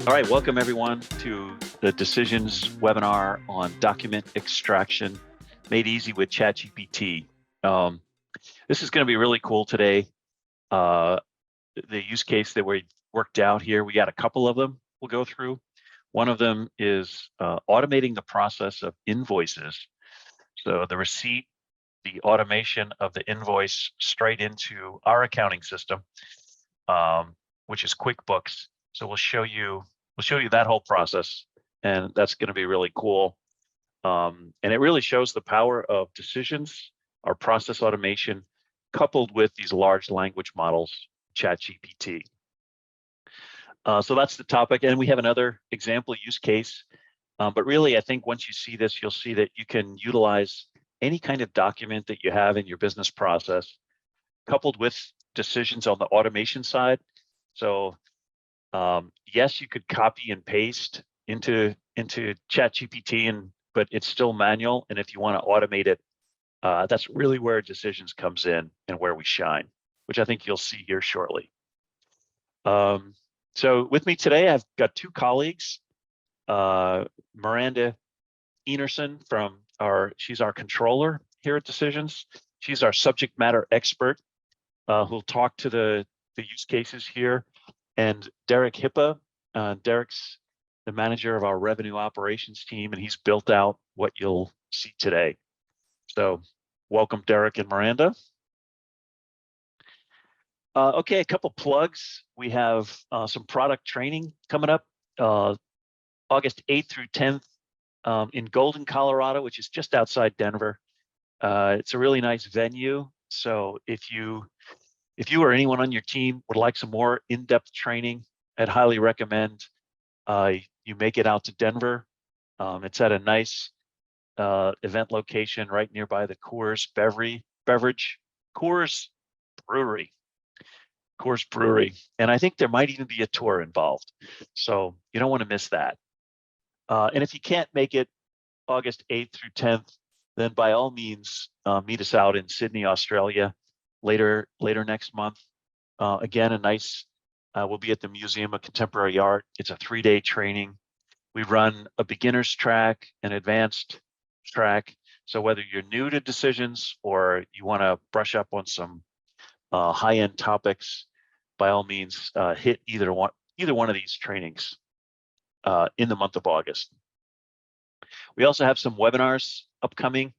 All right, welcome everyone to the Decisions webinar on document extraction made easy with ChatGPT. This is going to be really cool today. The use case that we worked out here, we got a couple of them we'll go through. One of them is automating the process of invoices. So the receipt, the automation of the invoice straight into our accounting system, which is QuickBooks. So we'll show you that whole process, and that's going to be really cool. And it really shows the power of decisions, our process automation, coupled with these large language models, ChatGPT. So that's the topic, and we have another example use case. But really, I think once you see this, you'll see that you can utilize any kind of document that you have in your business process, coupled with decisions on the automation side. So yes, you could copy and paste into ChatGPT, but it's still manual. And if you want to automate it, that's really where decisions comes in and where we shine, which I think you'll see here shortly. So with me today, I've got two colleagues, Miranda Enerson she's our controller here at Decisions. She's our subject matter expert who'll talk to the use cases here. And Derek Hippa, Derek's the manager of our revenue operations team, and he's built out what you'll see today. So welcome, Derek and Miranda. Okay, a couple plugs. We have some product training coming up August 8th through 10th in Golden, Colorado, which is just outside Denver. It's a really nice venue. So if you or anyone on your team would like some more in-depth training, I'd highly recommend you make it out to Denver. It's at a nice event location right nearby the Coors Brewery. And I think there might even be a tour involved. So you don't want to miss that. And if you can't make it August 8th through 10th, then by all means, meet us out in Sydney, Australia, later next month. Again, we'll be at the Museum of Contemporary Art. It's a 3-day training. We run a beginner's track, an advanced track. So whether you're new to decisions or you want to brush up on some high-end topics, by all means, hit either one of these trainings in the month of August. We also have some webinars upcoming.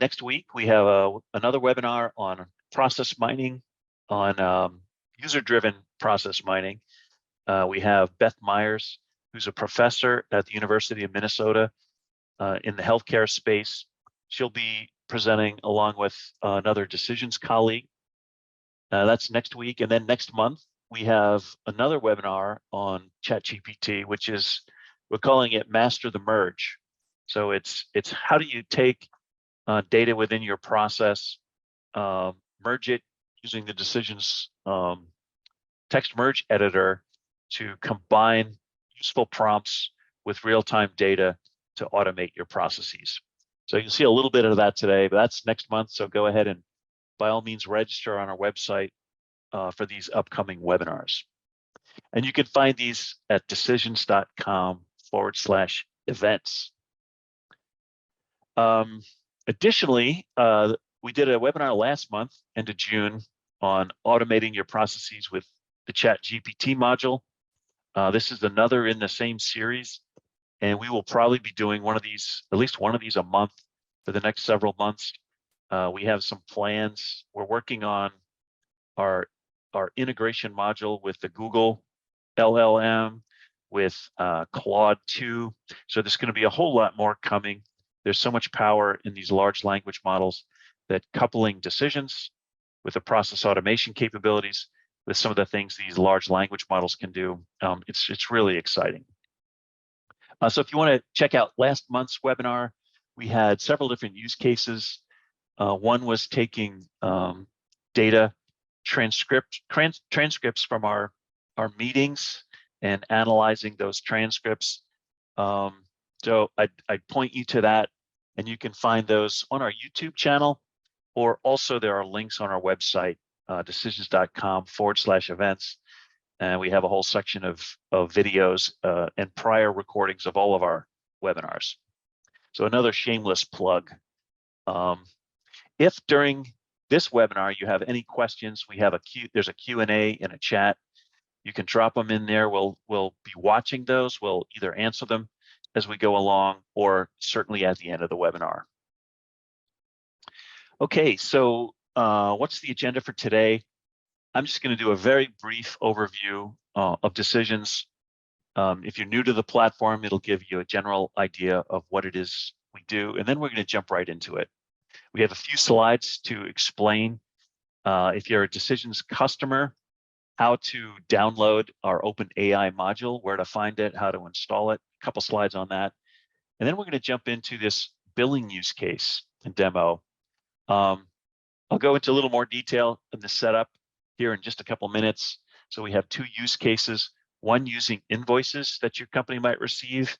Next week, we have another webinar on process mining, on user-driven process mining. We have Beth Myers, who's a professor at the University of Minnesota in the healthcare space. She'll be presenting along with another Decisions colleague. That's next week. And then next month, we have another webinar on ChatGPT, which is, we're calling it Master the Merge. So it's how do you take data within your process, merge it using the Decisions text merge editor to combine useful prompts with real-time data to automate your processes. So you'll see a little bit of that today, but that's next month. So go ahead and by all means register on our website for these upcoming webinars. And you can find these at decisions.com/events. Additionally, we did a webinar last month, end of June, on automating your processes with the ChatGPT module. This is another in the same series, and we will probably be doing one of these, at least one of these a month for the next several months. We have some plans. We're working on our integration module with the Google LLM, with Claude 2. So there's going to be a whole lot more coming. There's so much power in these large language models that coupling decisions with the process automation capabilities with some of the things these large language models can do, it's really exciting. So if you want to check out last month's webinar, we had several different use cases. One was taking data transcripts from our meetings and analyzing those transcripts. So I'd point you to that, and you can find those on our YouTube channel, or also there are links on our website, decisions.com/events. And we have a whole section of videos and prior recordings of all of our webinars. So another shameless plug. If during this webinar you have any questions, there's a Q&A and a chat. You can drop them in there. We'll be watching those. We'll either answer them as we go along or certainly at the end of the webinar. Okay, so what's the agenda for today? I'm just going to do a very brief overview of decisions. If you're new to the platform, it'll give you a general idea of what it is we do, and then we're going to jump right into it. We have a few slides to explain, if you're a decisions customer, how to download our OpenAI module, where to find it, how to install it, a couple slides on that. And then we're going to jump into this billing use case and demo. I'll go into a little more detail in the setup here in just a couple minutes. So we have two use cases, one using invoices that your company might receive,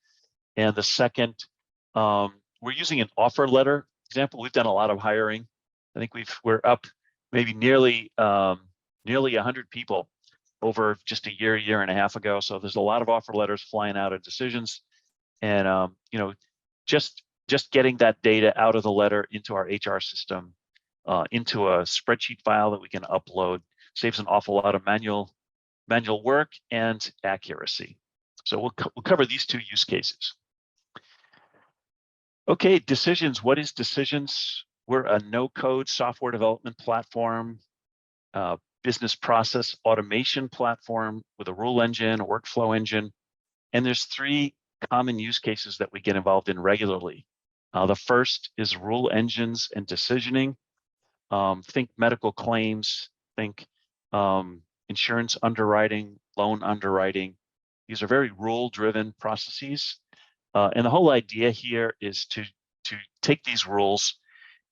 and the second, we're using an offer letter example. We've done a lot of hiring. I think we're up maybe nearly 100 people over just a year and a half ago. So there's a lot of offer letters flying out of decisions, and just getting that data out of the letter into our HR system, into a spreadsheet file that we can upload, saves an awful lot of manual work and accuracy. So we'll cover these two use cases. Okay, decisions. What is decisions? We're a no-code software development platform, business process automation platform with a rule engine, a workflow engine, and there's three common use cases that we get involved in regularly. The first is rule engines and decisioning. Think medical claims, think insurance underwriting, loan underwriting. These are very rule-driven processes. And the whole idea here is to take these rules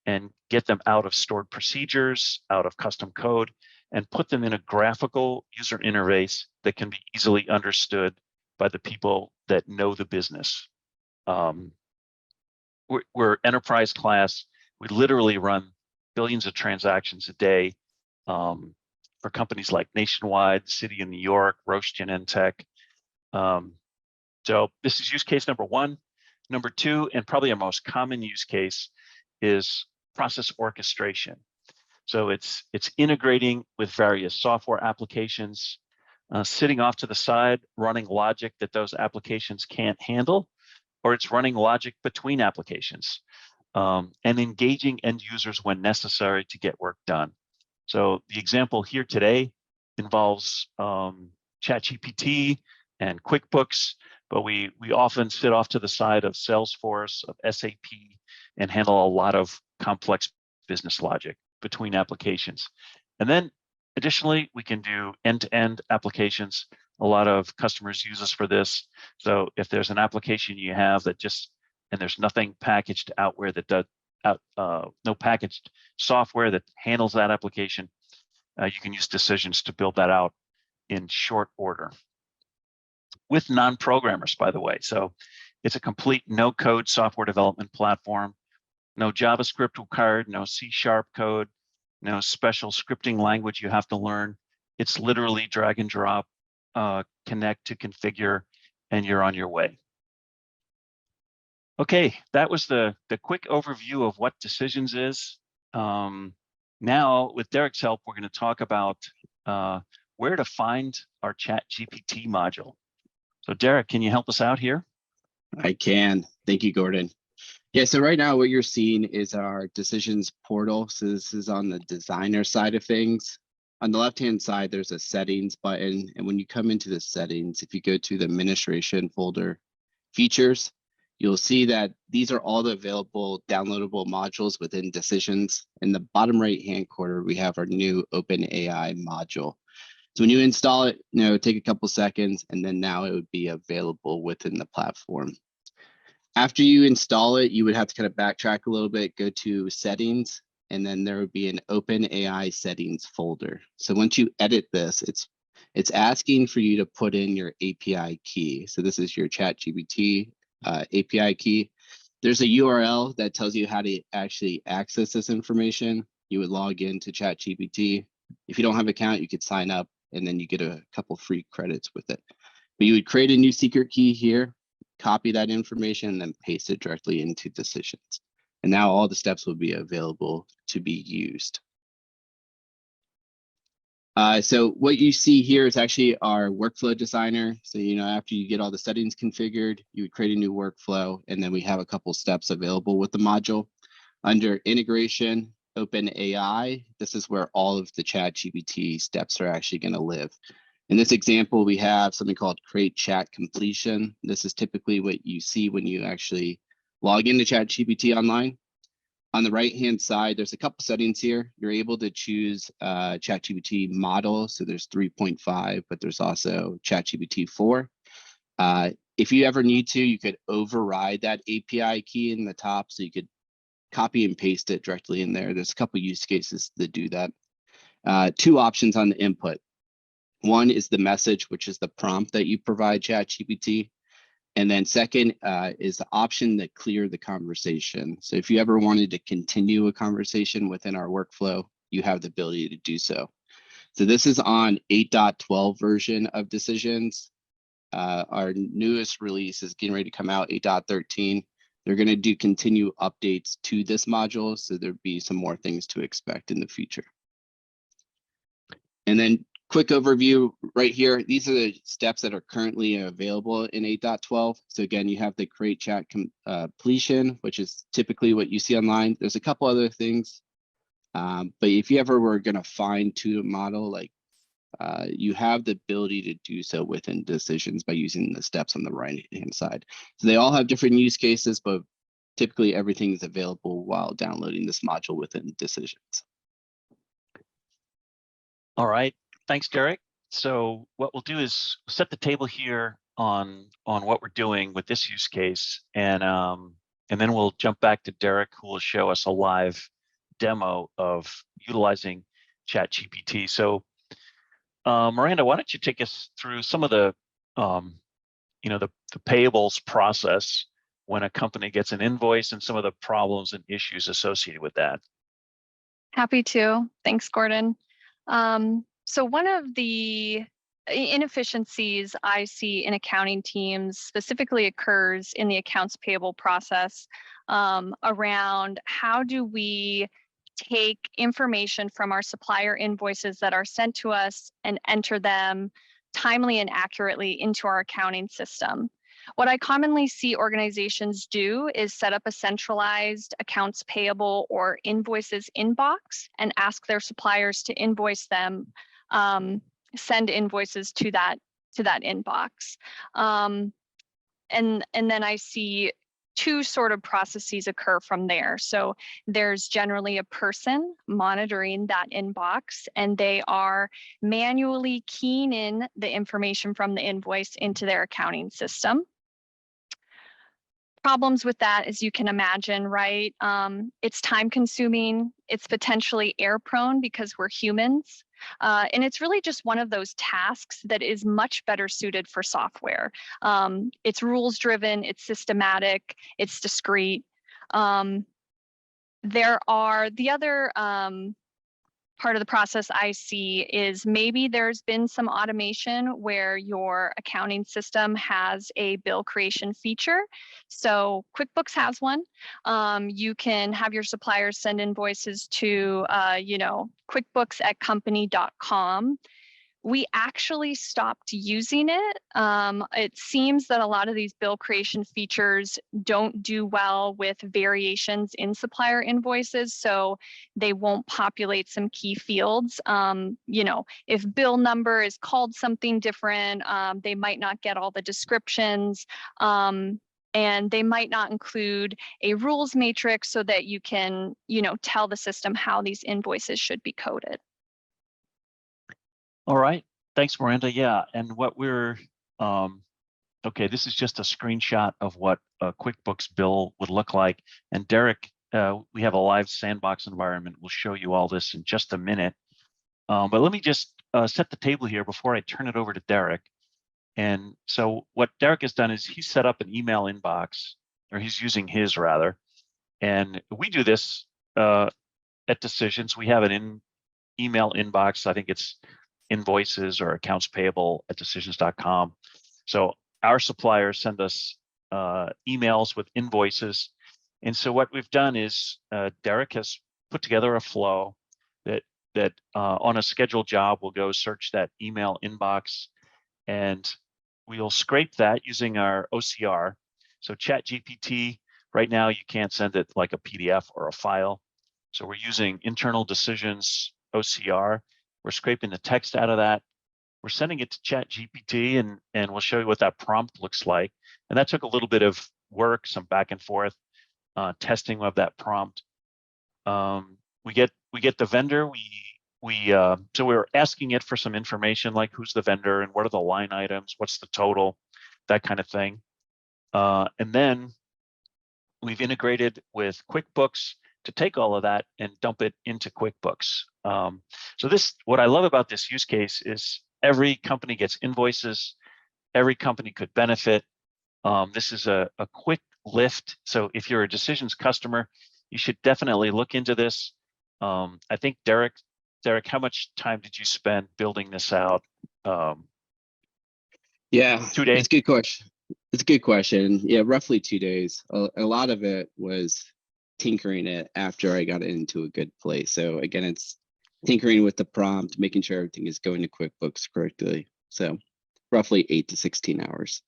and get them out of stored procedures, out of custom code, and put them in a graphical user interface that can be easily understood by the people that know the business. We're enterprise class. We literally run billions of transactions a day for companies like Nationwide, City of New York, Roche Genentech. So this is use case number one. Number two, and probably our most common use case, is process orchestration. So it's integrating with various software applications, sitting off to the side, running logic that those applications can't handle, or it's running logic between applications, and engaging end users when necessary to get work done. So the example here today involves ChatGPT and QuickBooks, but we often sit off to the side of Salesforce, of SAP, and handle a lot of complex business logic between applications. And then additionally, we can do end-to-end applications. A lot of customers use us for this. So if there's an application you have that and there's nothing packaged outware that does no packaged software that handles that application, you can use decisions to build that out in short order with non-programmers, by the way. So it's a complete no-code software development platform. No JavaScript required, no C# code, no special scripting language you have to learn. It's literally drag and drop, connect to configure, and you're on your way. Okay, that was the quick overview of what decisions is. Now, with Derek's help, we're going to talk about where to find our ChatGPT module. So Derek, can you help us out here? I can. Thank you, Gordon. Yeah, so right now what you're seeing is our decisions portal. So this is on the designer side of things. On the left-hand side, there's a settings button. And when you come into the settings, if you go to the administration folder, features, you'll see that these are all the available downloadable modules within decisions. In the bottom right-hand corner, we have our new OpenAI module. So when you install it, take a couple seconds, and then now it would be available within the platform. After you install it, you would have to kind of backtrack a little bit, go to settings, and then there would be an OpenAI settings folder. So once you edit this, it's asking for you to put in your API key. So this is your ChatGPT API key. There's a URL that tells you how to actually access this information. You would log into ChatGPT. If you don't have an account, you could sign up and then you get a couple free credits with it. But you would create a new secret key here, copy that information, and then paste it directly into decisions. And now all the steps will be available to be used. So what you see here is actually our workflow designer. So, after you get all the settings configured, you would create a new workflow, and then we have a couple steps available with the module. Under integration, open AI, this is where all of the ChatGPT steps are actually going to live. In this example, we have something called create chat completion. This is typically what you see when you actually log into ChatGPT online. On the right-hand side, there's a couple settings here. You're able to choose ChatGPT model. So there's 3.5, but there's also ChatGPT 4. If you ever need to, you could override that API key in the top. So you could copy and paste it directly in there. There's a couple use cases that do that. Two options on the input. One is the message, which is the prompt that you provide ChatGPT. And then second is the option to clear the conversation. So if you ever wanted to continue a conversation within our workflow, you have the ability to do so. So this is on 8.12 version of decisions. Our newest release is getting ready to come out, 8.13. They're going to do continue updates to this module. So there'll be some more things to expect in the future. And then quick overview right here. These are the steps that are currently available in 8.12. So again, you have the create chat completion, which is typically what you see online. There's a couple other things, but if you ever were going to fine tune a model, like you have the ability to do so within decisions by using the steps on the right-hand side. So they all have different use cases, but typically everything is available while downloading this module within decisions. All right. Thanks, Derek. So what we'll do is set the table here on what we're doing with this use case, and then we'll jump back to Derek, who will show us a live demo of utilizing ChatGPT. So Miranda, why don't you take us through some of the the payables process when a company gets an invoice and some of the problems and issues associated with that. Happy to. Thanks, Gordon. So one of the inefficiencies I see in accounting teams specifically occurs in the accounts payable process around how do we take information from our supplier invoices that are sent to us and enter them timely and accurately into our accounting system. What I commonly see organizations do is set up a centralized accounts payable or invoices inbox and ask their suppliers to invoice them, send invoices to that inbox. And then I see two sort of processes occur from there. So there's generally a person monitoring that inbox, and they are manually keying in the information from the invoice into their accounting system. Problems with that, as you can imagine, right? It's time consuming, it's potentially error prone because we're humans. And it's really just one of those tasks that is much better suited for software. It's rules driven, it's systematic, it's discrete. There are the other part of the process I see is maybe there's been some automation where your accounting system has a bill creation feature. So QuickBooks has one. You can have your suppliers send invoices to, QuickBooks@company.com. We actually stopped using it. It seems that a lot of these bill creation features don't do well with variations in supplier invoices, so they won't populate some key fields. If bill number is called something different, they might not get all the descriptions. And they might not include a rules matrix so that you can, tell the system how these invoices should be coded. All right, thanks, Miranda. Yeah, and what we're, okay, this is just a screenshot of what a QuickBooks bill would look like. And Derek, we have a live sandbox environment. We'll show you all this in just a minute. But let me just set the table here before I turn it over to Derek. And so what Derek has done is he's set up an email inbox, or he's using his rather. And we do this at Decisions. We have an email inbox. I think it's invoices or accounts payable at decisions.com. So our suppliers send us emails with invoices. And so what we've done is Derek has put together a flow that on a scheduled job will go search that email inbox, and we'll scrape that using our OCR. So ChatGPT, right now you can't send it like a PDF or a file. So we're using internal decisions OCR. We're scraping the text out of that. We're sending it to ChatGPT, and we'll show you what that prompt looks like. And that took a little bit of work, some back and forth testing of that prompt. We get the vendor. So we're asking it for some information like who's the vendor and what are the line items, what's the total, that kind of thing. And then we've integrated with QuickBooks to take all of that and dump it into QuickBooks. So what I love about this use case is every company gets invoices. Every company could benefit. This is a quick lift. So if you're a Decisions customer, you should definitely look into this. I think Derek, how much time did you spend building this out? Yeah, 2 days? it's a good question. It's a good question. Yeah, roughly 2 days. A lot of it was tinkering it after I got it into a good place. So again, it's tinkering with the prompt, making sure everything is going to QuickBooks correctly. So roughly 8 to 16 hours.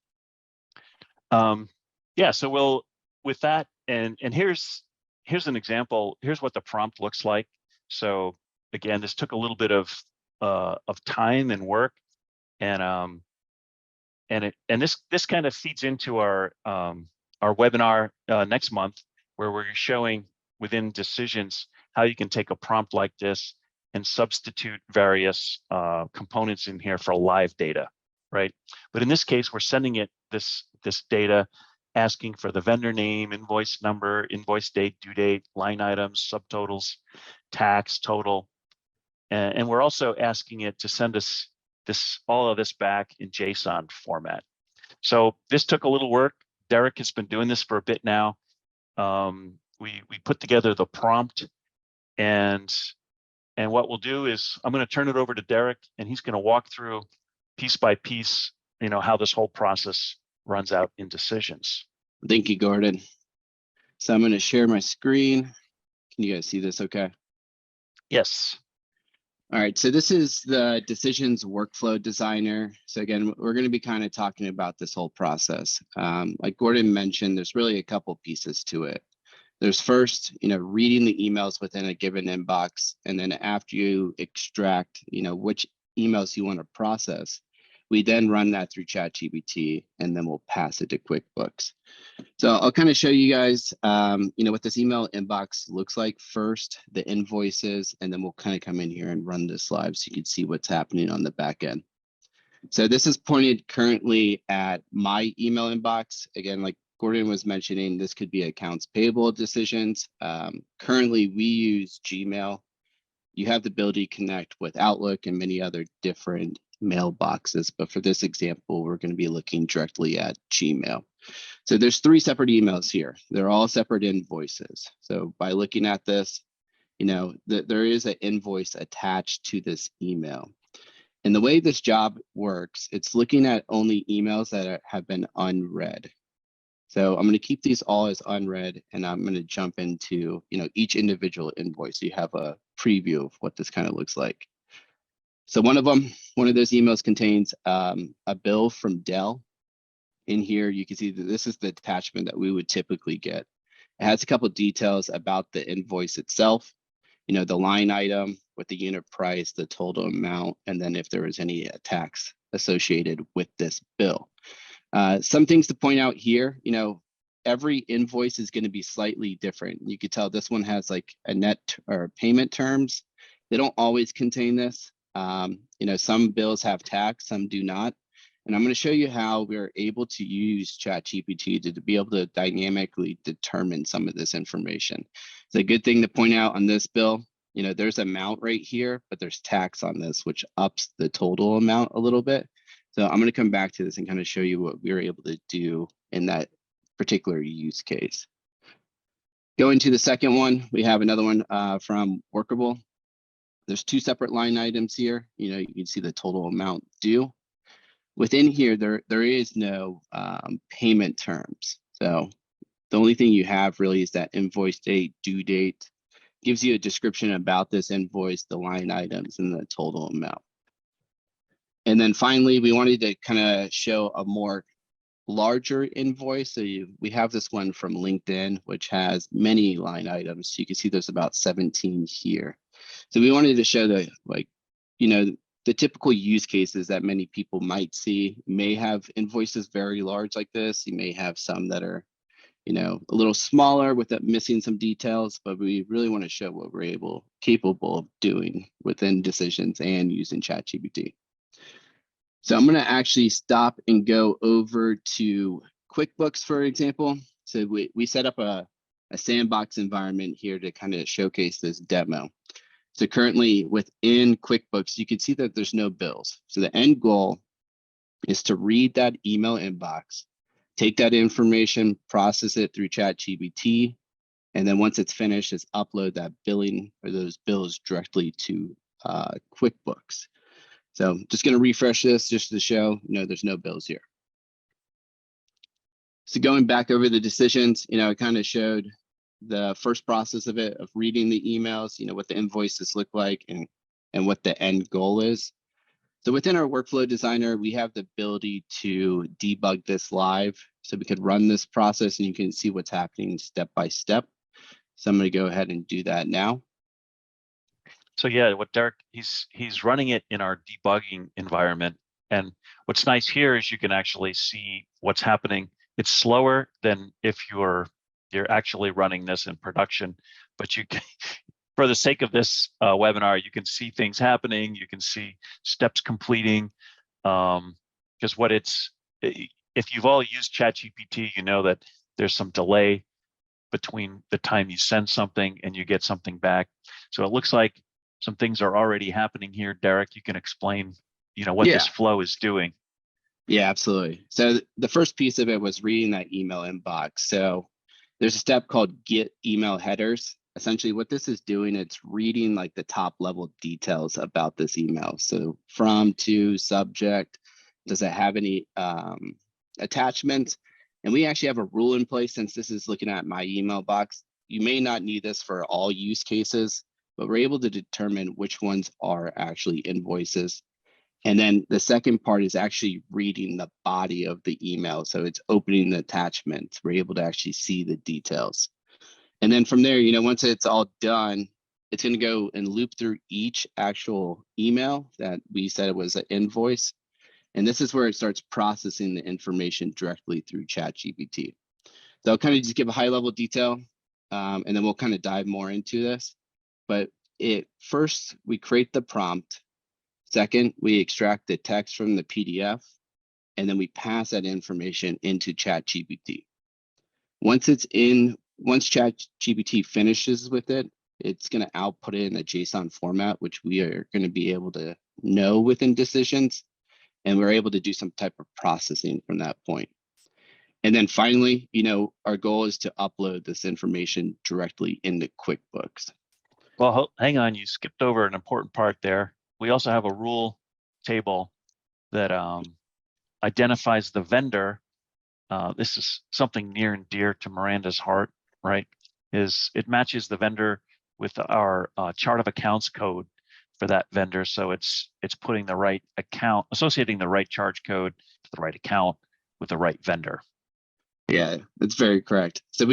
Yeah, so with that, and here's an example. Here's what the prompt looks like. So again, this took a little bit of time and work, and this kind of feeds into our webinar next month, where we're showing within Decisions how you can take a prompt like this and substitute various components in here for live data, right? But in this case, we're sending it this data, asking for the vendor name, invoice number, invoice date, due date, line items, subtotals, tax, total, and we're also asking it to send us all of this back in JSON format. So this took a little work. Derek has been doing this for a bit now. We put together the prompt, and what we'll do is I'm going to turn it over to Derek, and he's going to walk through piece by piece, how this whole process runs out in Decisions. Thank you, Gordon. So I'm going to share my screen. Can you guys see this okay? Yes. All right, so this is the Decisions workflow designer. So again, we're going to be kind of talking about this whole process. Like Gordon mentioned, there's really a couple pieces to it. There's first, reading the emails within a given inbox, and then after you extract, which emails you want to process, we then run that through ChatGPT, and then we'll pass it to QuickBooks. So I'll kind of show you guys, what this email inbox looks like first, the invoices, and then we'll kind of come in here and run this live so you can see what's happening on the back end. So this is pointed currently at my email inbox. Again, like Gordon was mentioning, this could be accounts payable decisions. Currently, we use Gmail. You have the ability to connect with Outlook and many other different mailboxes, but for this example, we're going to be looking directly at Gmail. So there's 3 separate emails here. They're all separate invoices. So by looking at this, there is an invoice attached to this email. And the way this job works, it's looking at only emails that have been unread. So I'm going to keep these all as unread, and I'm going to jump into each individual invoice so you have a preview of what this kind of looks like. So one of those emails contains a bill from Dell. In here, you can see that this is the attachment that we would typically get. It has a couple of details about the invoice itself, the line item with the unit price, the total amount, and then if there was any tax associated with this bill. Some things to point out here, every invoice is going to be slightly different. You could tell this one has like a net or payment terms. They don't always contain this. Some bills have tax, some do not. And I'm going to show you how we're able to use ChatGPT to be able to dynamically determine some of this information. It's a good thing to point out on this bill. There's amount right here, but there's tax on this, which ups the total amount a little bit. So I'm going to come back to this and kind of show you what we were able to do in that particular use case. Going to the second one, we have another one from Workable. there's two separate line items here. You can see the total amount due. Within here, there is no payment terms. So the only thing you have really is that invoice date, due date, gives you a description about this invoice, the line items, and the total amount. And then finally, we wanted to kind of show a more larger invoice. So we have this one from LinkedIn, which has many line items. You can see there's about 17 here. So we wanted to show the, the typical use cases that many people might see. You may have invoices very large like this. You may have some that are, a little smaller with missing some details, but we really want to show what we're capable of doing within decisions and using ChatGPT. So I'm going to actually stop and go over to QuickBooks, for example. So we set up a sandbox environment here to kind of showcase this demo. So currently within QuickBooks, you can see that there's no bills. So the end goal is to read that email inbox, take that information, process it through ChatGPT, and then once it's finished, is upload that billing or those bills directly to QuickBooks. So I'm just going to refresh this just to show, there's no bills here. So going back over the decisions, I kind of showed the first process of it, of reading the emails, what the invoices look like and what the end goal is. So within our workflow designer, we have the ability to debug this live. So we could run this process and you can see what's happening step by step. So I'm going to go ahead and do that now. So yeah, what Derek, he's running it in our debugging environment. And what's nice here is you can actually see what's happening. It's slower than if you're actually running this in production, but you can, for the sake of this webinar, you can see things happening. You can see steps completing. Because if you've all used ChatGPT, you know that there's some delay between the time you send something and you get something back. So it looks like some things are already happening here. Derek, you can explain, what this flow is doing. Yeah, absolutely. So the first piece of it was reading that email inbox. So there's a step called get email headers. Essentially what this is doing, it's reading like the top level details about this email. So from, to, subject, does it have any attachments? And we actually have a rule in place, since this is looking at my email box. You may not need this for all use cases, but we're able to determine which ones are actually invoices. And then the second part is actually reading the body of the email. So it's opening the attachments. We're able to actually see the details. And then from there, once it's all done, it's going to go and loop through each actual email that we said it was an invoice. And this is where it starts processing the information directly through ChatGPT. So I'll kind of just give a high level detail, and then we'll kind of dive more into this. But first, we create the prompt. Second, we extract the text from the PDF, and then we pass that information into ChatGPT. Once ChatGPT finishes with it, it's going to output it in a JSON format, which we are going to be able to know within decisions, and we're able to do some type of processing from that point. And then finally, our goal is to upload this information directly into QuickBooks. Well, hang on, you skipped over an important part there. We also have a rule table that identifies the vendor. This is something near and dear to Miranda's heart, right? It matches the vendor with our chart of accounts code for that vendor. So it's putting the right account, associating the right charge code to the right account with the right vendor. Yeah, that's very correct. So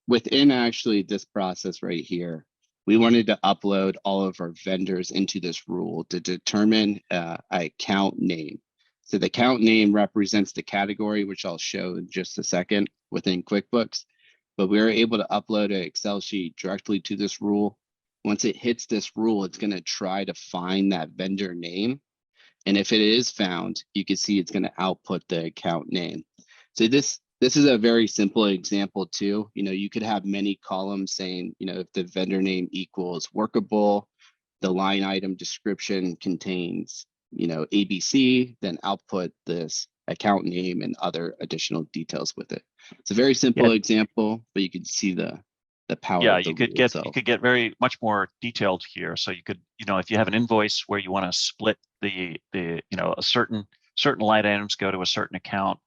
within actually this process right here, we wanted to upload all of our vendors into this rule to determine an account name. So the account name represents the category, which I'll show in just a second within QuickBooks. But we were able to upload an Excel sheet directly to this rule. Once it hits this rule, it's going to try to find that vendor name. And if it is found, you can see it's going to output the account name. So this is a very simple example too. You could have many columns saying, if the vendor name equals workable, the line item description contains, ABC, then output this account name and other additional details with it. It's a very simple example, but you can see the the power Yeah, of the you could rule get itself. very much more detailed here. So you could, if you have an invoice where you want to split the a certain line items go to a certain account,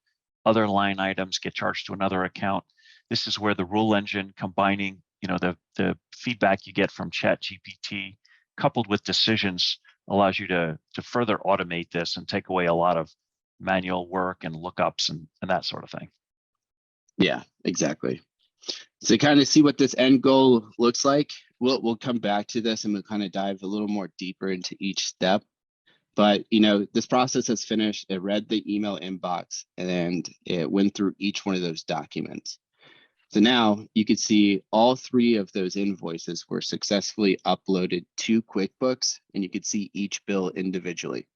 other line items get charged to another account. This is where the rule engine combining, the feedback you get from ChatGPT coupled with decisions allows you to further automate this and take away a lot of manual work and lookups and that sort of thing. Yeah, exactly. So kind of see what this end goal looks like. We'll come back to this and we'll kind of dive a little more deeper into each step. But this process has finished. It read the email inbox and it went through each one of those documents. So now you can see all 3 of those invoices were successfully uploaded to QuickBooks, and you could see each bill individually.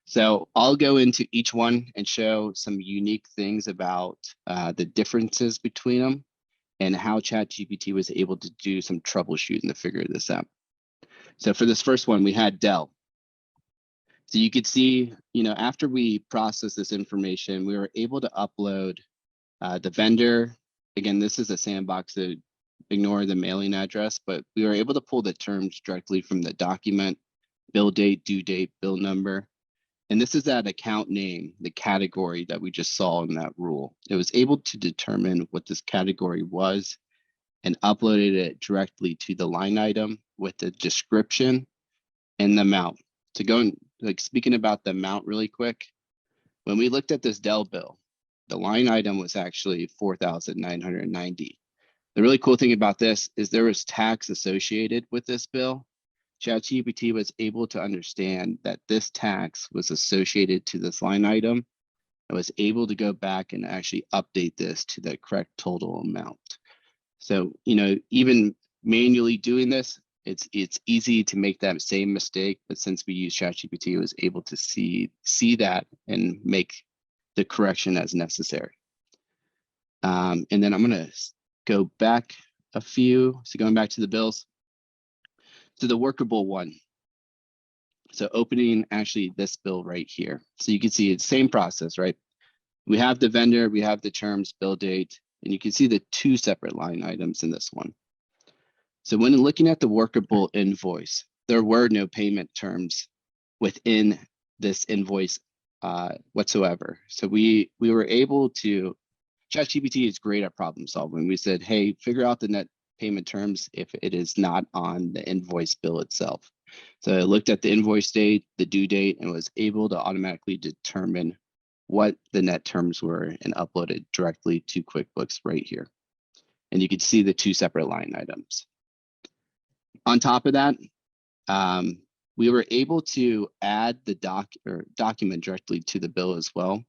So I'll go into each one and show some unique things about the differences between them and how ChatGPT was able to do some troubleshooting to figure this out. So for this first one, we had Dell. So you could see, after we processed this information, we were able to upload the vendor. Again, this is a sandbox, so ignore the mailing address, but we were able to pull the terms directly from the document, bill date, due date, bill number. And this is that account name, the category that we just saw in that rule. It was able to determine what this category was and uploaded it directly to the line item with the description and the amount. To go speaking about the amount really quick, when we looked at this Dell bill, the line item was actually $4,990. The really cool thing about this is there was tax associated with this bill. ChatGPT was able to understand that this tax was associated to this line item and was able to go back and actually update this to the correct total amount. So, even manually doing this, it's easy to make that same mistake, but since we use ChatGPT, it was able to see that and make the correction as necessary. And then I'm going to go back a few. So going back to the bills. So the workable one. So opening actually this bill right here. So you can see it's same process, right? We have the vendor, we have the terms, bill date, and you can see the 2 separate line items in this one. So when looking at the workable invoice, there were no payment terms within this invoice whatsoever. So we were able to, ChatGPT is great at problem solving. We said, hey, figure out the net payment terms if it is not on the invoice bill itself. So it looked at the invoice date, the due date, and was able to automatically determine what the net terms were and uploaded directly to QuickBooks right here. And you can see the 2 separate line items. On top of that, we were able to add the document directly to the bill as well.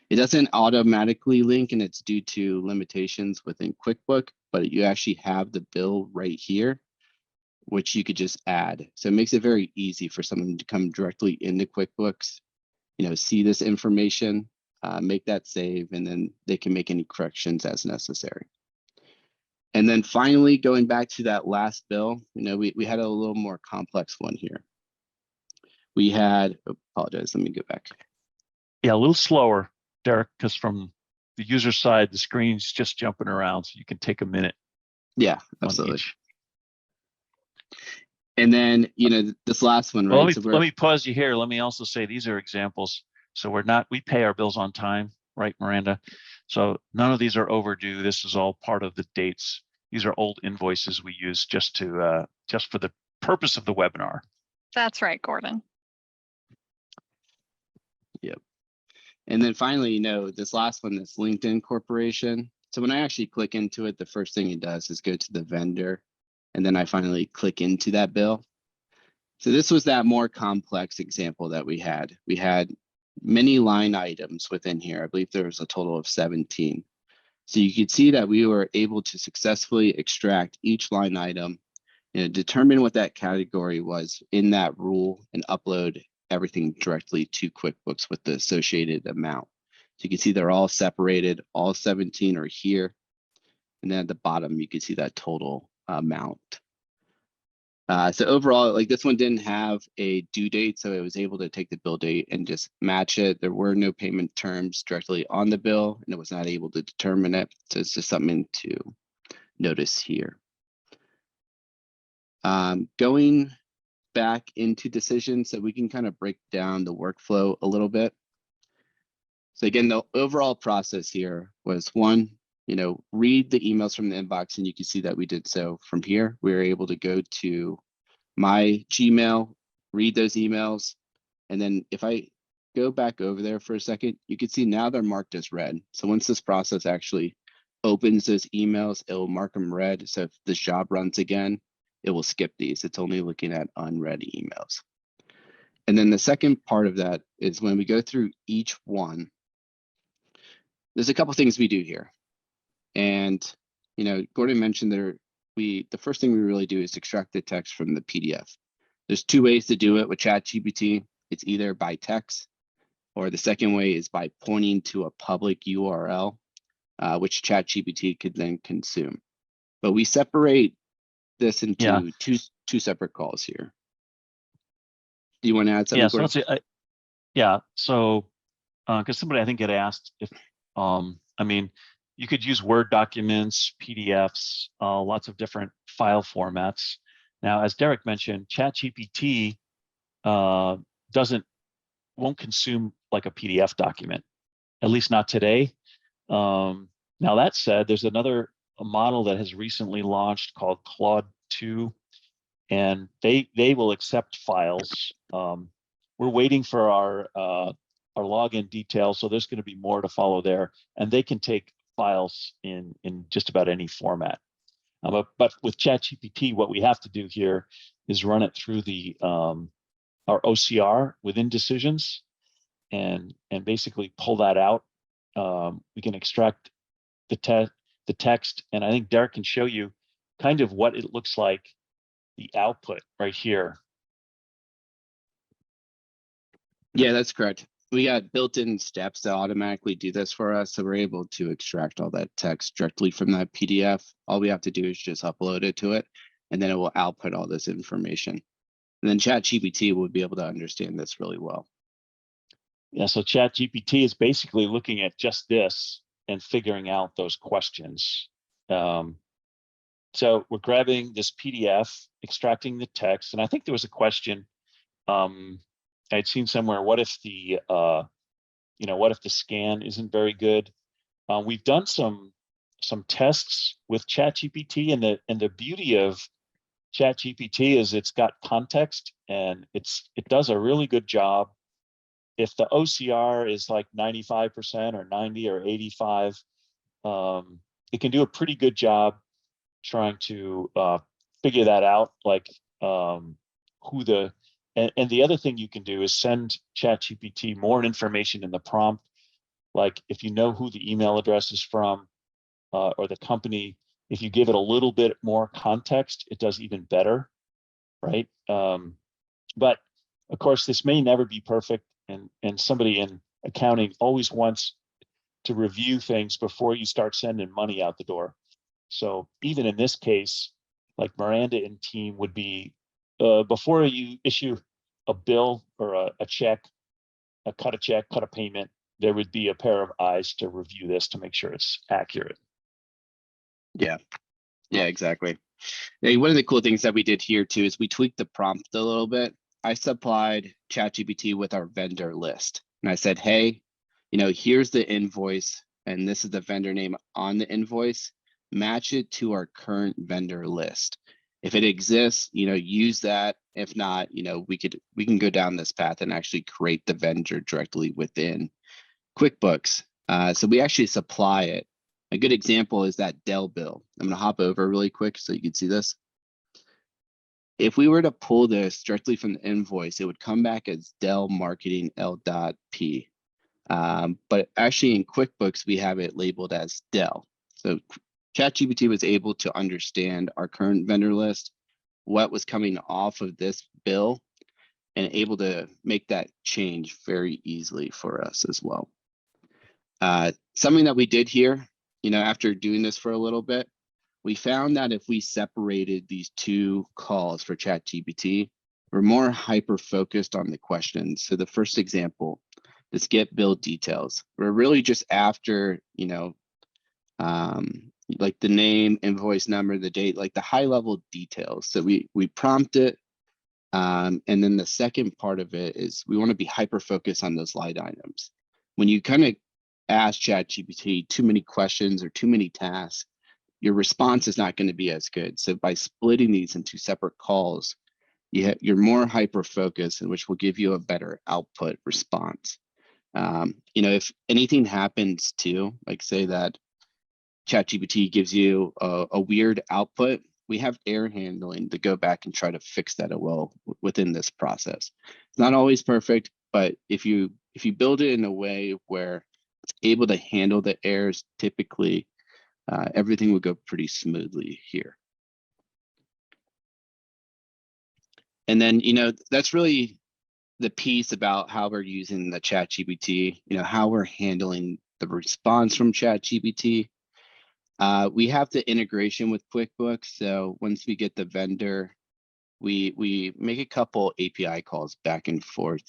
It doesn't automatically link, and it's due to limitations within QuickBooks, but you actually have the bill right here, which you could just add. So it makes it very easy for someone to come directly into QuickBooks, see this information, make that save, and then they can make any corrections as necessary. And then finally, going back to that last bill, we had a little more complex one here. We had, apologize, let me go back. Yeah, a little slower, Derek, because from the user side, the screen's just jumping around, so you can take a minute. Yeah, absolutely. Each. And then, this last one, right? Well, let me pause you here. Let me also say these are examples. So we pay our bills on time, right, Miranda? So none of these are overdue. This is all part of the dates. These are old invoices we use just for the purpose of the webinar. That's right, Gordon. Yep. And then finally, this last one, this LinkedIn Corporation. So when I actually click into it, the first thing it does is go to the vendor, and then I finally click into that bill. So this was that more complex example that we had. We had many line items within here. I believe there was a total of 17. So you could see that we were able to successfully extract each line item, determine what that category was in that rule, and upload everything directly to QuickBooks with the associated amount. So you can see they're all separated, all 17 are here. And then at the bottom, you can see that total amount. So overall, this one didn't have a due date, so it was able to take the bill date and just match it. There were no payment terms directly on the bill, and it was not able to determine it. So it's just something to notice here. Going back into decisions so we can kind of break down the workflow a little bit. So again, the overall process here was one, read the emails from the inbox, and you can see that we did so from here. We were able to go to my Gmail, read those emails. And then if I go back over there for a second, you can see now they're marked as read. So once this process actually opens those emails, it will mark them read. So if this job runs again, it will skip these. It's only looking at unread emails. And then the second part of that is when we go through each one, there's a couple things we do here. And, Gordon mentioned the first thing we really do is extract the text from the PDF. There's two ways to do it with ChatGPT. It's either by text, or the second way is by pointing to a public URL, which ChatGPT could then consume. But we separate this into two separate calls here. Do you want to add something? Yeah. So let's say, So, because somebody I think had asked if, you could use Word documents, PDFs, lots of different file formats. Now, as Derek mentioned, ChatGPT won't consume like a PDF document, at least not today. Now that said, there's another model that has recently launched called Claude 2, and they will accept files. We're waiting for our login details, so there's going to be more to follow there, and they can take files in just about any format. But with ChatGPT, what we have to do here is run it through our OCR within decisions, and basically pull that out. We can extract the text, and I think Derek can show you kind of what it looks like, the output right here. Yeah, that's correct. We got built-in steps that automatically do this for us. So we're able to extract all that text directly from that PDF. All we have to do is just upload it to it, and then it will output all this information. And then ChatGPT will be able to understand this really well. Yeah, so ChatGPT is basically looking at just this and figuring out those questions. So we're grabbing this PDF, extracting the text, and I think there was a question I'd seen somewhere. What if the scan isn't very good? We've done some tests with ChatGPT, and the beauty of ChatGPT is it's got context, and it does a really good job. If the OCR is like 95% or 90 or 85, it can do a pretty good job trying to figure that out, like and the other thing you can do is send ChatGPT more information in the prompt, like if you know who the email address is from or the company. If you give it a little bit more context, it does even better, right? But of course, this may never be perfect, and somebody in accounting always wants to review things before you start sending money out the door. So even in this case, like Miranda and team would be, before you issue a bill or a check, cut a payment, there would be a pair of eyes to review this to make sure it's accurate. Yeah, exactly. Yeah, one of the cool things that we did here too is we tweaked the prompt a little bit. I supplied ChatGPT with our vendor list, and I said, hey, here's the invoice, and this is the vendor name on the invoice. Match it to our current vendor list. If it exists, use that. If not, we can go down this path and actually create the vendor directly within QuickBooks. So we actually supply it. A good example is that Dell bill. I'm going to hop over really quick so you can see this. If we were to pull this directly from the invoice, it would come back as Dell Marketing L.P. But actually in QuickBooks, we have it labeled as Dell. So ChatGPT was able to understand our current vendor list, what was coming off of this bill, and able to make that change very easily for us as well. Something that we did here, after doing this for a little bit, we found that if we separated these two calls for ChatGPT, we're more hyper-focused on the questions. So the first example, this get bill details. We're really just after, like the name, invoice number, the date, like the high level details. So we prompt it. And then the second part of it is we want to be hyper focused on those line items. When you kind of ask ChatGPT too many questions or too many tasks, your response is not going to be as good. So by splitting these into separate calls, you're more hyper focused, and which will give you a better output response. If anything happens too, like say that ChatGPT gives you a weird output, we have error handling to go back and try to fix that as well within this process. It's not always perfect, but if you build it in a way where it's able to handle the errors, typically everything will go pretty smoothly here. And then, that's really the piece about how we're using the ChatGPT, how we're handling the response from ChatGPT. We have the integration with QuickBooks. So once we get the vendor, we make a couple API calls back and forth.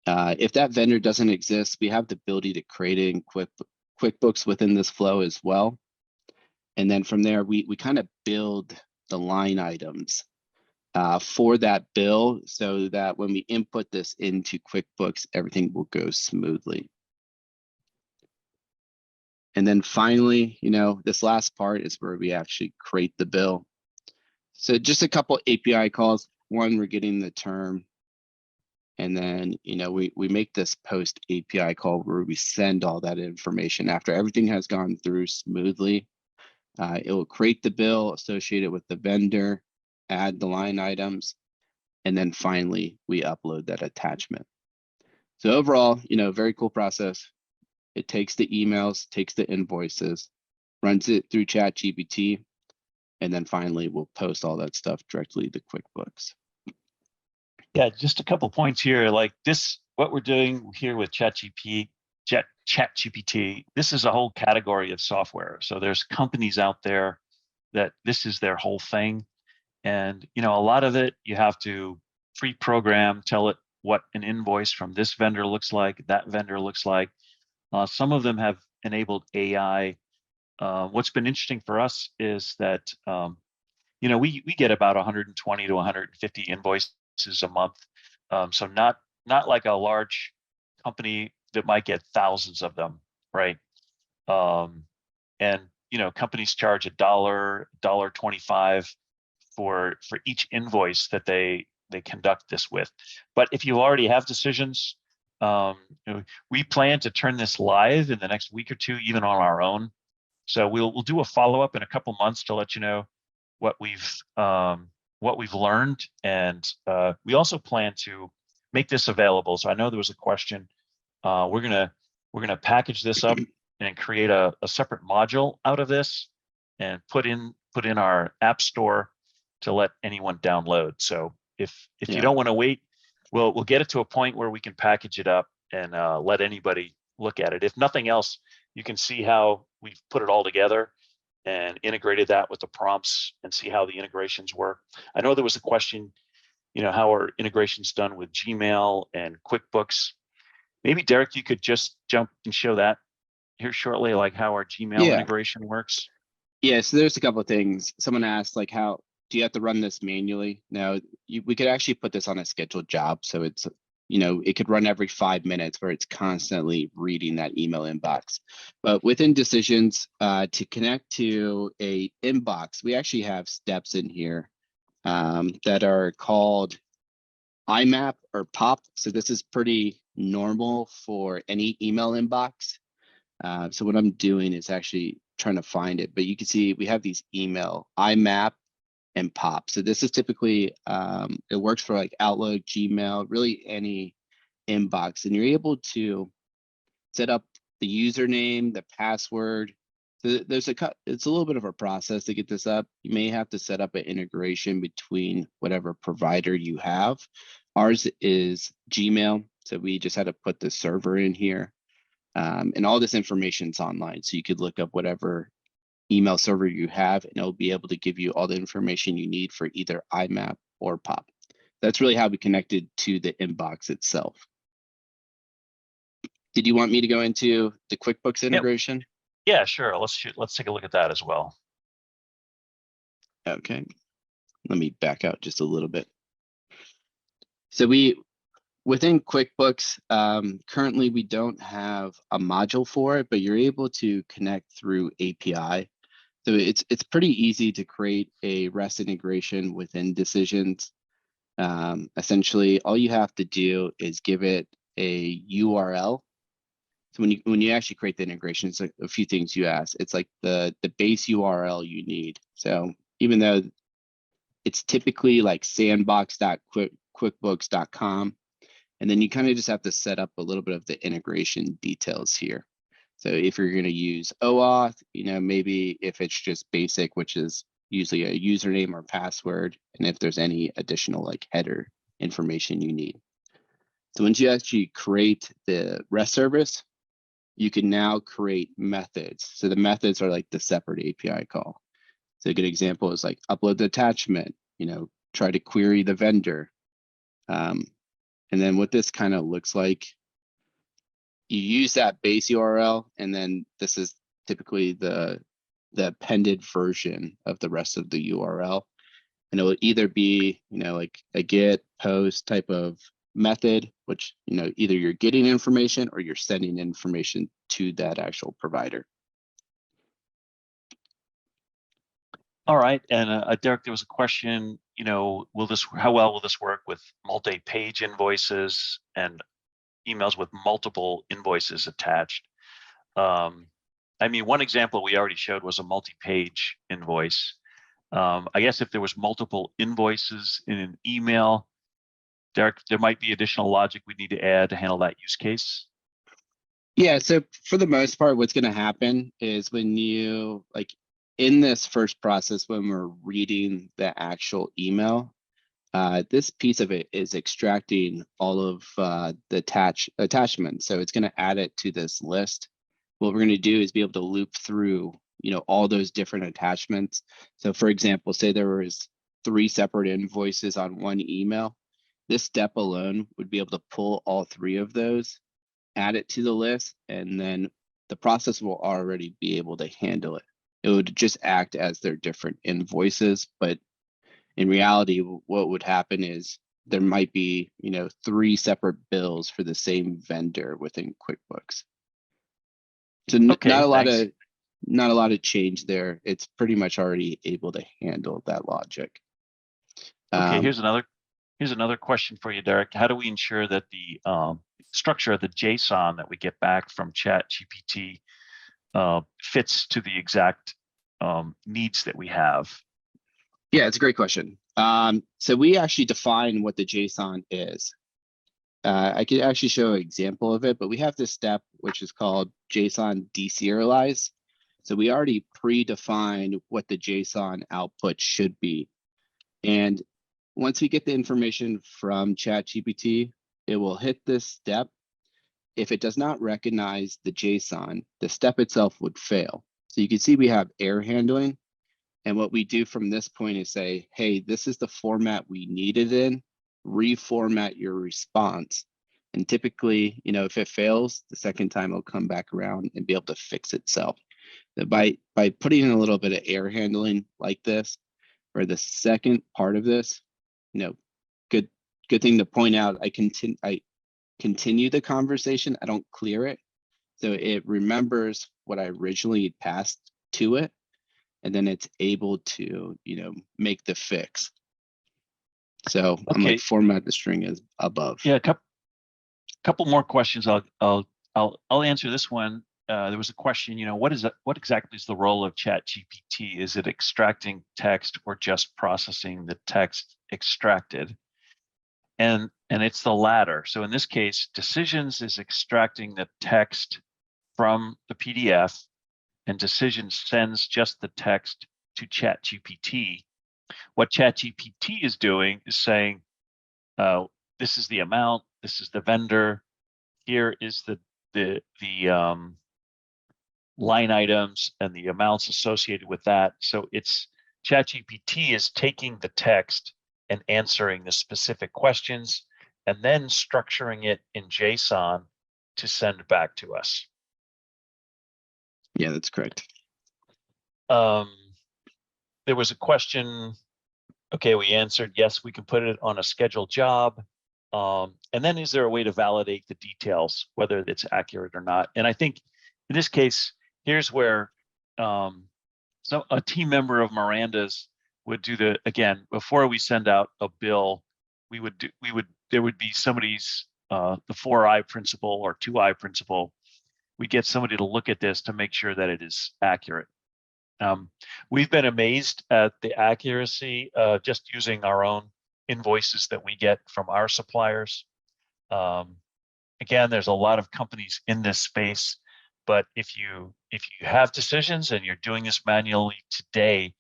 If that vendor doesn't exist, we have the ability to create it in QuickBooks within this flow as well. And then from there, we kind of build the line items for that bill so that when we input this into QuickBooks, everything will go smoothly. And then finally, this last part is where we actually create the bill. So just a couple API calls. One, we're getting the term. And then, we make this post API call where we send all that information after everything has gone through smoothly. It will create the bill associated with the vendor, add the line items, and then finally we upload that attachment. So overall, very cool process. It takes the emails, takes the invoices, runs it through ChatGPT, and then finally we'll post all that stuff directly to QuickBooks. Yeah, just a couple points here. Like this, what we're doing here with ChatGPT, this is a whole category of software. So there's companies out there that this is their whole thing. And, a lot of it, you have to pre-program, tell it what an invoice from this vendor looks like, that vendor looks like. Some of them have enabled AI. What's been interesting for us is that, we get about 120 to 150 invoices a month. So not like a large company that might get thousands of them, right? And companies charge $1.25 for each invoice that they conduct this with. But if you already have decisions, we plan to turn this live in the next week or two, even on our own. So we'll do a follow-up in a couple months to let you know what we've learned, and we also plan to make this available. So I know there was a question. We're gonna package this up and create a separate module out of this, and put in our app store to let anyone download. So if you don't want to wait, we'll get it to a point where we can package it up and let anybody look at it. If nothing else, you can see how we've put it all together and integrated that with the prompts and see how the integrations work. I know there was a question, how are integrations done with Gmail and QuickBooks? Maybe Derek, you could just jump and show that here shortly, like how our Gmail integration works. Yeah, so there's a couple of things. Someone asked, like, how do you have to run this manually? No, we could actually put this on a scheduled job. So it's, it could run every 5 minutes where it's constantly reading that email inbox. But within decisions, to connect to a inbox, we actually have steps in here that are called IMAP or POP. So this is pretty normal for any email inbox. So what I'm doing is actually trying to find it, but you can see we have these email IMAP and POP. So this is typically, it works for like Outlook, Gmail, really any inbox, and you're able to set up the username, the password. So it's a little bit of a process to get this up. You may have to set up an integration between whatever provider you have. Ours is Gmail, so we just had to put the server in here. And all this information is online, so you could look up whatever email server you have, and it'll be able to give you all the information you need for either IMAP or POP. That's really how we connected to the inbox itself. Did you want me to go into the QuickBooks integration? Yeah, sure. Let's take a look at that as well. Okay, let me back out just a little bit. So within QuickBooks, currently we don't have a module for it, but you're able to connect through API. So it's pretty easy to create a REST integration within Decisions. Essentially, all you have to do is give it a URL. So when you actually create the integration, it's like a few things you ask. It's like the base URL you need. So even though it's typically like sandbox.quickbooks.com, and then you kind of just have to set up a little bit of the integration details here. So if you're going to use OAuth, maybe if it's just basic, which is usually a username or password, and if there's any additional like header information you need. So once you actually create the REST service, you can now create methods. So the methods are like the separate API call. So a good example is like upload the attachment, try to query the vendor. And then what this kind of looks like, you use that base URL, and then this is typically the appended version of the rest of the URL. And it will either be, like a get, post type of method, which, either you're getting information or you're sending information to that actual provider. All right, and Derek, there was a question. How well will this work with multi-page invoices and emails with multiple invoices attached? I mean, one example we already showed was a multi-page invoice. I guess if there was multiple invoices in an email, Derek, there might be additional logic we need to add to handle that use case. Yeah, so for the most part, what's going to happen is when you in this first process, when we're reading the actual email, this piece of it is extracting all of the attachments. So it's going to add it to this list. What we're going to do is be able to loop through, all those different attachments. So for example, say there was 3 separate invoices on one email. This step alone would be able to pull all 3 of those, add it to the list, and then the process will already be able to handle it. It would just act as their different invoices, but in reality, what would happen is there might be, 3 separate bills for the same vendor within QuickBooks. So Okay, not thanks. a lot of change there. It's pretty much already able to handle that logic. Okay, here's another question for you, Derek. How do we ensure that the structure of the JSON that we get back from ChatGPT fits to the exact needs that we have? Yeah, it's a great question. So we actually define what the JSON is. I could actually show an example of it, but we have this step which is called JSON deserialize. So we already predefined what the JSON output should be. And once we get the information from ChatGPT, it will hit this step. If it does not recognize the JSON, the step itself would fail. So you can see we have error handling. And what we do from this point is say, hey, this is the format we need it in, reformat your response. And typically, if it fails, the second time it'll come back around and be able to fix itself. By putting in a little bit of error handling like this, or the second part of this, good thing to point out, I continue the conversation, I don't clear it. So it remembers what I originally passed to it, and then it's able to, make the fix. So Okay. I'm like format the string as above. Yeah, couple more questions. I'll answer this one. There was a question, what exactly is the role of ChatGPT? Is it extracting text or just processing the text extracted? And it's the latter. So in this case, Decisions is extracting the text from the PDF, and Decisions sends just the text to ChatGPT. What ChatGPT is doing is saying, this is the amount, this is the vendor, here is the line items and the amounts associated with that. So it's ChatGPT is taking the text and answering the specific questions and then structuring it in JSON to send back to us. Yeah, that's correct. There was a question. Okay, we answered yes, we can put it on a scheduled job. And then is there a way to validate the details, whether it's accurate or not? And I think in this case, here's where so a team member of Miranda's would do again, before we send out a bill, there would be somebody's, the 4I principle or 2I principle. We get somebody to look at this to make sure that it is accurate. We've been amazed at the accuracy just using our own invoices that we get from our suppliers. Again, there's a lot of companies in this space, but if you have decisions and you're doing this manually today,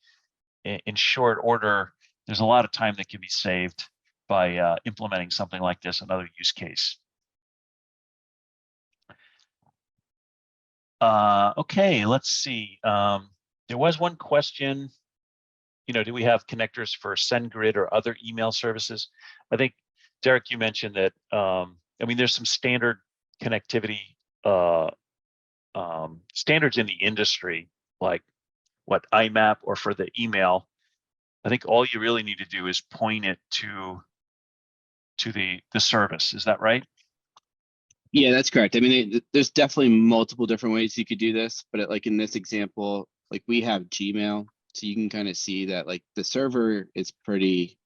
in short order, there's a lot of time that can be saved by implementing something like this, another use case. Okay, let's see. There was one question, do we have connectors for SendGrid or other email services? I think, Derek, you mentioned that, there's some standard connectivity standards in the industry, like what IMAP or for the email. I think all you really need to do is point it to the service. Is that right? Yeah, that's correct. There's definitely multiple different ways you could do this, but like in this example, like we have Gmail, so you can kind of see that like the server is pretty,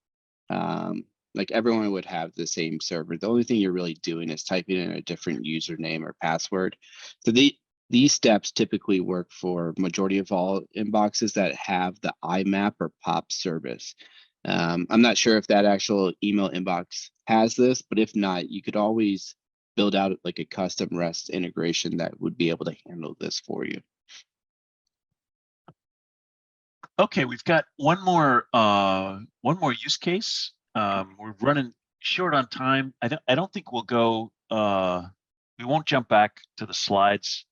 like everyone would have the same server. The only thing you're really doing is typing in a different username or password. So these steps typically work for majority of all inboxes that have the IMAP or POP service. I'm not sure if that actual email inbox has this, but if not, you could always build out like a custom REST integration that would be able to handle this for you. Okay, we've got one more use case. We're running short on time. I don't think we'll go. We won't jump back to the slides.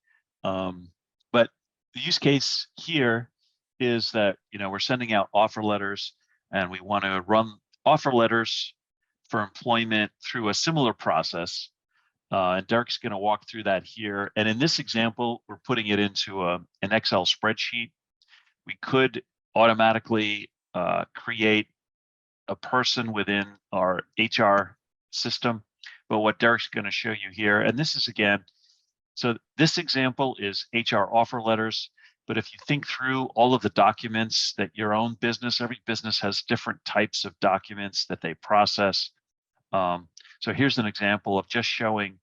But the use case here is that we're sending out offer letters, and we want to run offer letters for employment through a similar process. And Derek's going to walk through that here. And in this example, we're putting it into an Excel spreadsheet. We could automatically create a person within our HR system, but what Derek's going to show you here, and this is again, so this example is HR offer letters, but if you think through all of the documents that your own business, every business has different types of documents that they process. So here's an example of just showing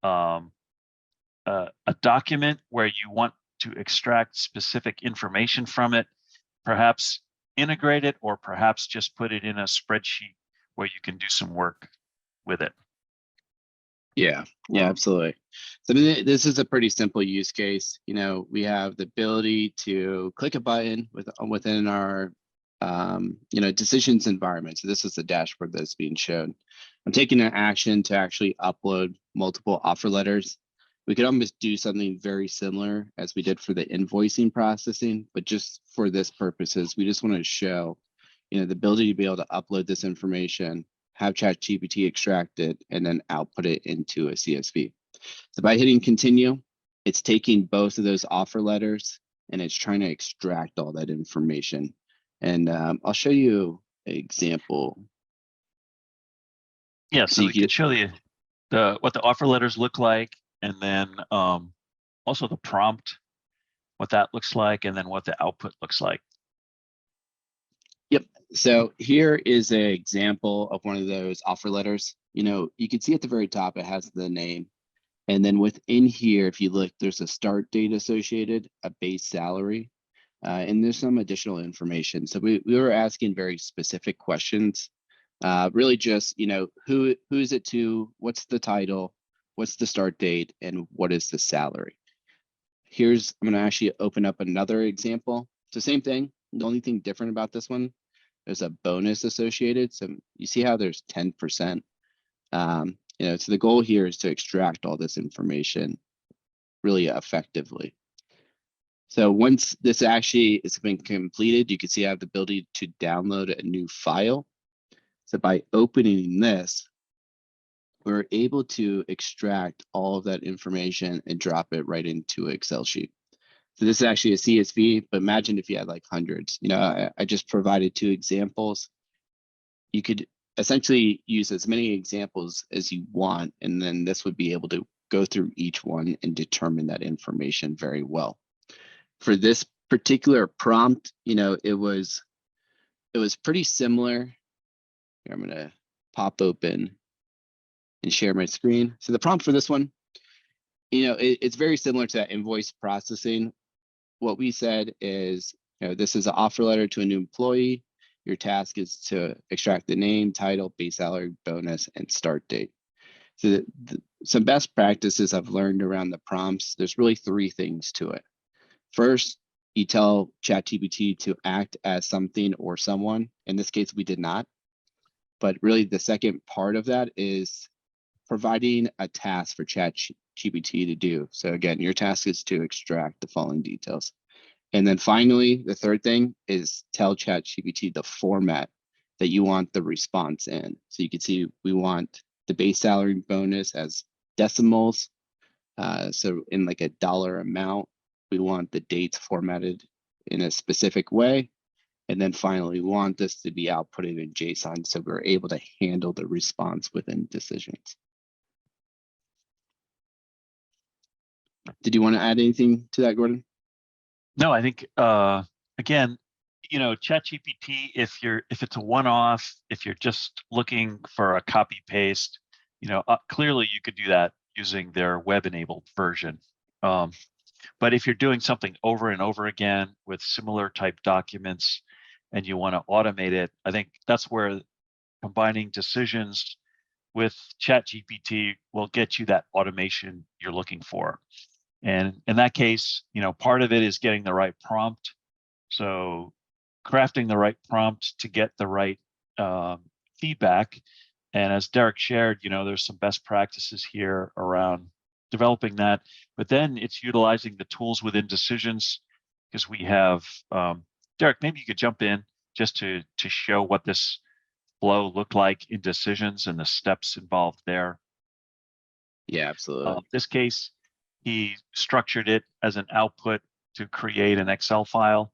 a document where you want to extract specific information from it, perhaps integrate it, or perhaps just put it in a spreadsheet where you can do some work with it. Yeah, absolutely. So this is a pretty simple use case. We have the ability to click a button within our decisions environment. So this is the dashboard that's being shown. I'm taking an action to actually upload multiple offer letters. We could almost do something very similar as we did for the invoicing processing, but just for this purposes, we just want to show, the ability to be able to upload this information, have ChatGPT extract it, and then output it into a CSV. So by hitting continue, it's taking both of those offer letters and it's trying to extract all that information. And I'll show you an example. Yeah, so we can show you what the offer letters look like, and then also the prompt, what that looks like, and then what the output looks like. Yep. So here is an example of one of those offer letters. You can see at the very top, it has the name. And then within here, if you look, there's a start date associated, a base salary, and there's some additional information. So we were asking very specific questions, really just, who is it to, what's the title, what's the start date, and what is the salary? I'm going to actually open up another example. So same thing. The only thing different about this one, there's a bonus associated. So you see how there's 10%. So the goal here is to extract all this information really effectively. So once this actually has been completed, you can see I have the ability to download a new file. So by opening this, we're able to extract all of that information and drop it right into an Excel sheet. So this is actually a CSV, but imagine if you had like hundreds. You know, I just provided 2 examples. You could essentially use as many examples as you want, and then this would be able to go through each one and determine that information very well. For this particular prompt, you know, it was pretty similar. Here, I'm gonna pop open and share my screen. So the prompt for this one, you know, it's very similar to that invoice processing. What we said is, you know, this is an offer letter to a new employee. Your task is to extract the name, title, base salary, bonus, and start date. So some best practices I've learned around the prompts, there's really 3 things to it. First, you tell ChatGPT to act as something or someone. In this case, we did not. But really the second part of that is providing a task for ChatGPT to do. So again, your task is to extract the following details. And then finally, the third thing is tell ChatGPT the format that you want the response in. So you can see we want the base salary bonus as decimals. So in like a dollar amount, we want the dates formatted in a specific way. And then finally, we want this to be outputted in JSON so we're able to handle the response within decisions. Did you want to add anything to that, Gordon? No, I think again, you know, ChatGPT, if it's a one-off, if you're just looking for a copy paste, you know, clearly you could do that using their web-enabled version. But if you're doing something over and over again with similar type documents and you want to automate it, I think that's where combining decisions with ChatGPT will get you that automation you're looking for. And in that case, you know, part of it is getting the right prompt. So crafting the right prompt to get the right feedback. And as Derek shared, you know, there's some best practices here around developing that, but then it's utilizing the tools within decisions, because we have, Derek, maybe you could jump in just to show what this flow looked like in decisions and the steps involved there. Yeah, absolutely. This case, he structured it as an output to create an Excel file,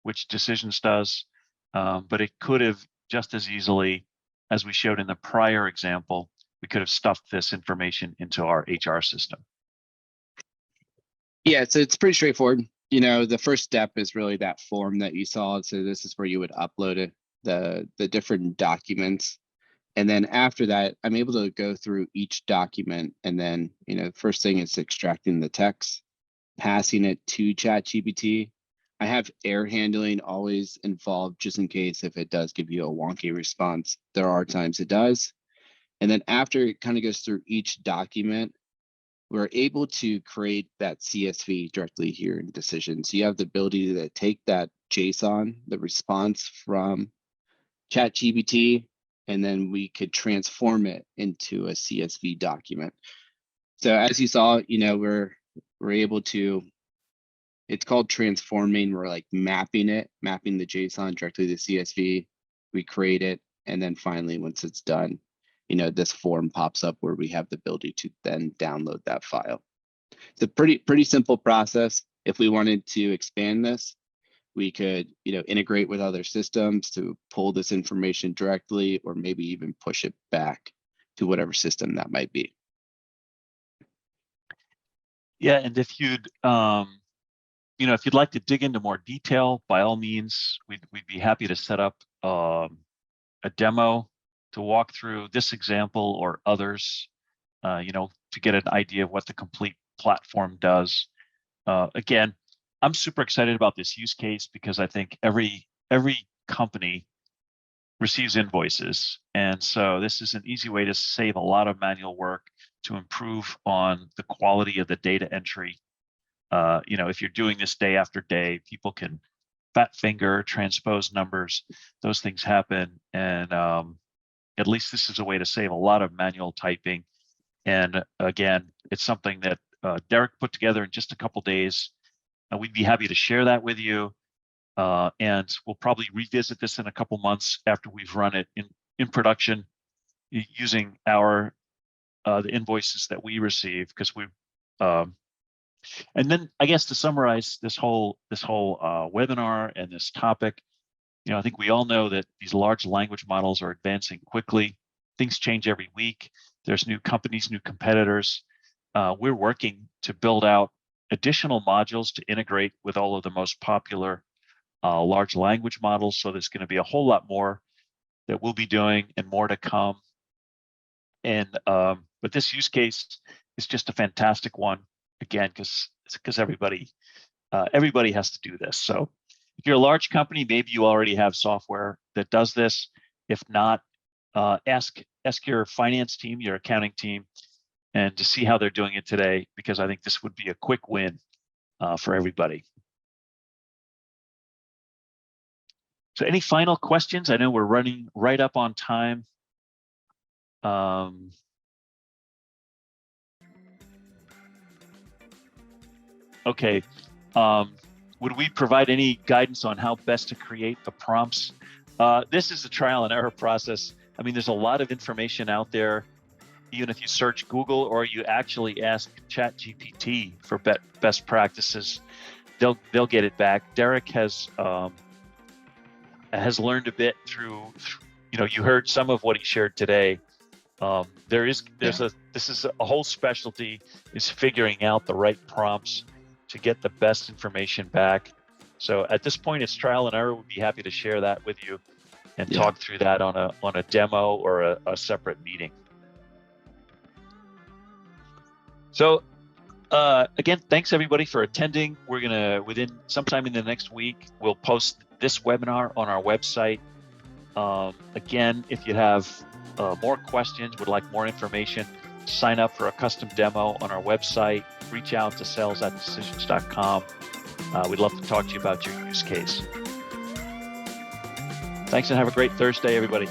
which decisions does, but it could have just as easily, as we showed in the prior example, we could have stuffed this information into our HR system. Yeah, so it's pretty straightforward. You know, the first step is really that form that you saw. So this is where you would upload it, the different documents. And then after that, I'm able to go through each document. And then, you know, first thing is extracting the text, passing it to ChatGPT. I have error handling always involved just in case if it does give you a wonky response. There are times it does. And then after it kind of goes through each document, we're able to create that CSV directly here in Decisions. So you have the ability to take that JSON, the response from ChatGPT, and then we could transform it into a CSV document. So as you saw, you know, we're able to, it's called transforming. We're like mapping the JSON directly to CSV. We create it, and then finally, once it's done, you know, this form pops up where we have the ability to then download that file. It's a pretty simple process. If we wanted to expand this, we could, you know, integrate with other systems to pull this information directly, or maybe even push it back to whatever system that might be. Yeah, and if you'd, you know, if you'd like to dig into more detail, by all means, we'd be happy to set up a demo to walk through this example or others, you know, to get an idea of what the complete platform does. Again, I'm super excited about this use case because I think every company receives invoices. And so this is an easy way to save a lot of manual work to improve on the quality of the data entry. You know, if you're doing this day after day, people can fat finger, transpose numbers, those things happen. And at least this is a way to save a lot of manual typing. And again, it's something that Derek put together in just a couple days. And we'd be happy to share that with you. And we'll probably revisit this in a couple months after we've run it in production using our the invoices that we receive, because we And then I guess to summarize this whole webinar and this topic, I think we all know that these large language models are advancing quickly. Things change every week. There's new companies, new competitors. We're working to build out additional modules to integrate with all of the most popular large language models. So there's going to be a whole lot more that we'll be doing and more to come. And but this use case is just a fantastic one, again, because everybody has to do this. So if you're a large company, maybe you already have software that does this. If not, ask your finance team, your accounting team, and to see how they're doing it today, because I think this would be a quick win for everybody. So any final questions? I know we're running right up on time. Okay. Would we provide any guidance on how best to create the prompts? This is a trial and error process. I mean, there's a lot of information out there. Even if you search Google or you actually ask ChatGPT for best practices, they'll get it back. Derek has learned a bit through, you heard some of what he shared today. This is a whole specialty, is figuring out the right prompts to get the best information back. So at this point, it's trial and error. We'd be happy to share that with you and talk through that on a demo or a separate meeting. So again, thanks everybody for attending. We're gonna, within sometime in the next week, we'll post this webinar on our website. Again, if you have more questions, would like more information, sign up for a custom demo on our website, reach out to sales@decisions.com. We'd love to talk to you about your use case. Thanks and have a great Thursday, everybody.